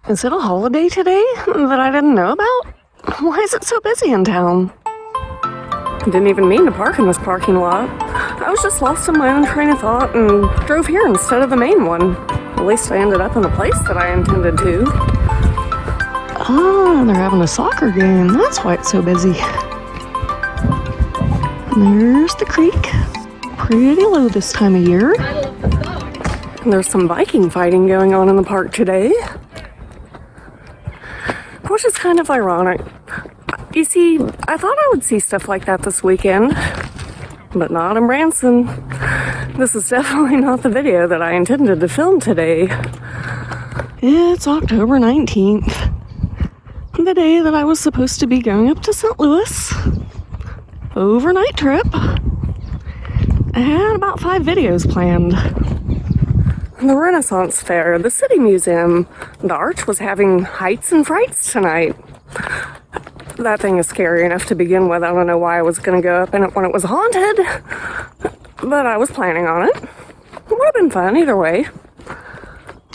Is it a holiday today that I didn't know about? Why is it so busy in town? Didn't even mean to park in this parking lot. I was just lost in my own train of thought and drove here instead of the main one. At least I ended up in the place that I intended to. Ah, they're having a soccer game. That's why it's so busy. There's the creek. Pretty low this time of year. And there's some Viking fighting going on in the park today. Which is kind of ironic. You see, I thought I would see stuff like that this weekend, but not in Branson. This is definitely not the video that I intended to film today. It's October 19th, the day that I was supposed to be going up to St. Louis. Overnight trip. I had about 5 videos planned. The Renaissance Fair, the City Museum, the Arch was having Heights and Frights tonight. That thing is scary enough to begin with. I don't know why I was going to go up in it when it was haunted, but I was planning on it. It would have been fun either way.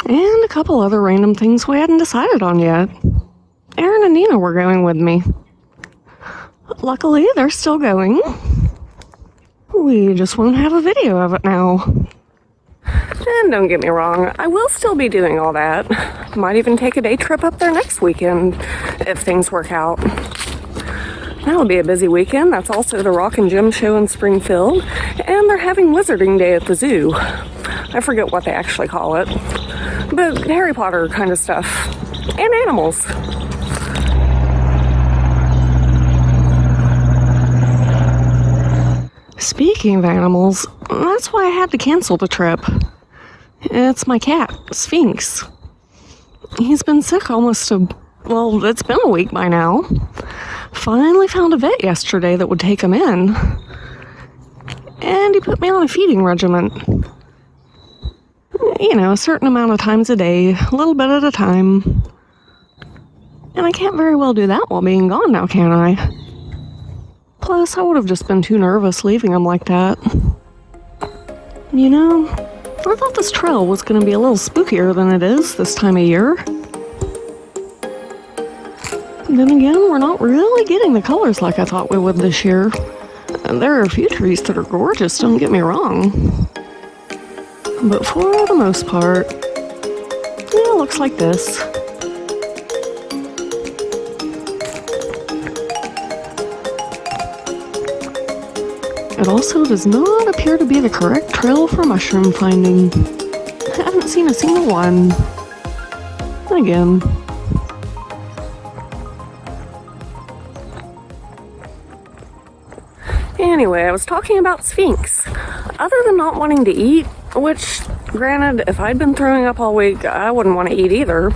And a couple other random things we hadn't decided on yet. Aaron and Nina were going with me. Luckily, they're still going. We just won't have a video of it now. And don't get me wrong, I will still be doing all that. Might even take a day trip up there next weekend, if things work out. That'll be a busy weekend. That's also the Rock and Gem show in Springfield, and they're having Wizarding Day at the zoo. I forget what they actually call it, but Harry Potter kind of stuff, and animals. Speaking of animals, that's why I had to cancel the trip. It's my cat, Sphinx. He's been sick it's been a week by now. Finally found a vet yesterday that would take him in. And he put me on a feeding regimen. You know, a certain amount of times a day, a little bit at a time. And I can't very well do that while being gone now, can I? Plus, I would have just been too nervous leaving him like that. You know, I thought this trail was going to be a little spookier than it is this time of year. Then again, we're not really getting the colors like I thought we would this year. And there are a few trees that are gorgeous, don't get me wrong. But for the most part, yeah, it looks like this. It also does not appear to be the correct trail for mushroom finding. I haven't seen a single one. Again. Anyway, I was talking about Sphinx. Other than not wanting to eat, which, granted, if I'd been throwing up all week, I wouldn't want to eat either.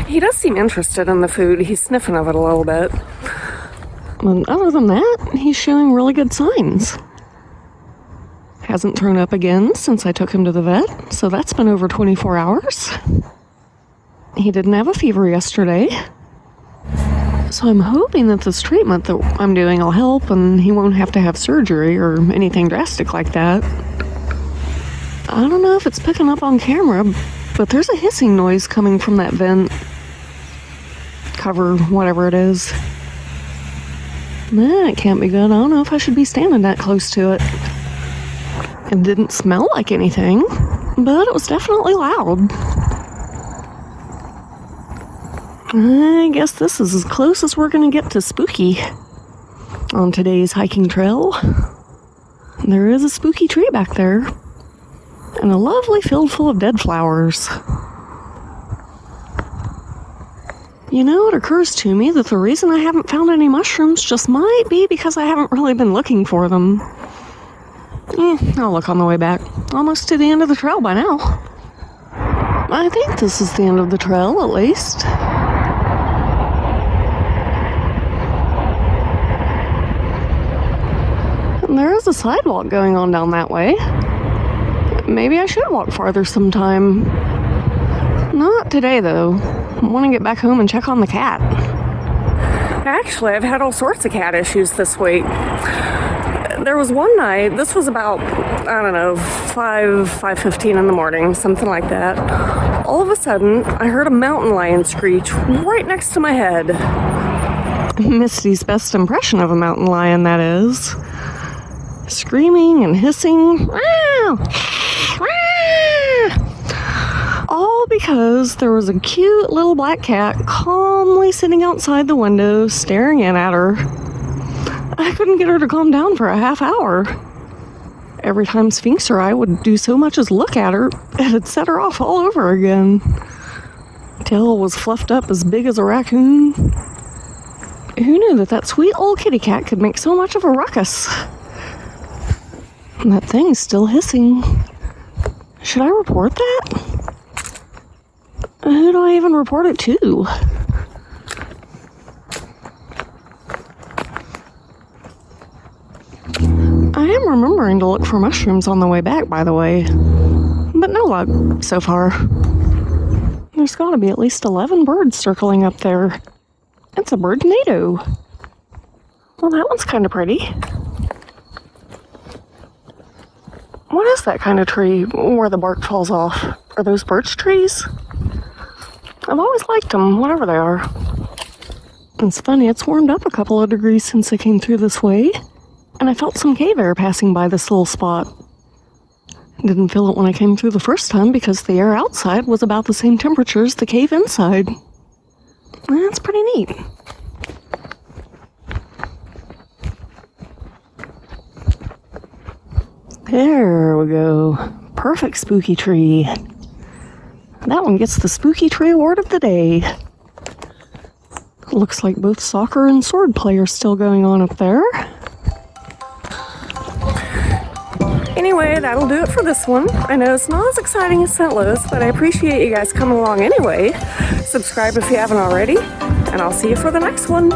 He does seem interested in the food. He's sniffing of it a little bit. But other than that, he's showing really good signs. Hasn't thrown up again since I took him to the vet, so that's been over 24 hours. He didn't have a fever yesterday. So I'm hoping that this treatment that I'm doing will help and he won't have to have surgery or anything drastic like that. I don't know if it's picking up on camera, but there's a hissing noise coming from that vent cover, whatever it is. That can't be good. I don't know if I should be standing that close to it. It didn't smell like anything, but it was definitely loud. I guess this is as close as we're gonna get to spooky on today's hiking trail. There is a spooky tree back there, and a lovely field full of dead flowers. You know, it occurs to me that the reason I haven't found any mushrooms just might be because I haven't really been looking for them. I'll look on the way back. Almost to the end of the trail by now. I think this is the end of the trail, at least. And there is a sidewalk going on down that way. Maybe I should walk farther sometime. Not today, though. I want to get back home and check on the cat. Actually, I've had all sorts of cat issues this week. There was one night, this was about, 5:15 in the morning, something like that. all of a sudden, I heard a mountain lion screech right next to my head. Misty's best impression of a mountain lion, that is. Screaming and hissing. All because there was a cute little black cat calmly sitting outside the window staring in at her. I couldn't get her to calm down for a half hour. Every time Sphinx or I would do so much as look at her, it'd set her off all over again. Tail was fluffed up as big as a raccoon. Who knew that sweet old kitty cat could make so much of a ruckus? And that thing's still hissing. Should I report that? Who do I even report it to? I am remembering to look for mushrooms on the way back, by the way. But no luck so far. There's gotta be at least 11 birds circling up there. It's a bird tornado. Well, that one's kind of pretty. What is that kind of tree where the bark falls off? Are those birch trees? I've always liked them, whatever they are. It's funny, it's warmed up a couple of degrees since I came through this way, and I felt some cave air passing by this little spot. I didn't feel it when I came through the first time because the air outside was about the same temperature as the cave inside. That's pretty neat. There we go. Perfect spooky tree. That one gets the spooky tree award of the day. Looks like both soccer and sword play are still going on up there. Anyway, that'll do it for this one. I know it's not as exciting as St. Louis, but I appreciate you guys coming along anyway. Subscribe if you haven't already, and I'll see you for the next one.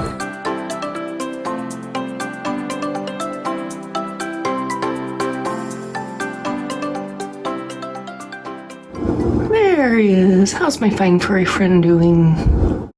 There he is. How's my fine furry friend doing?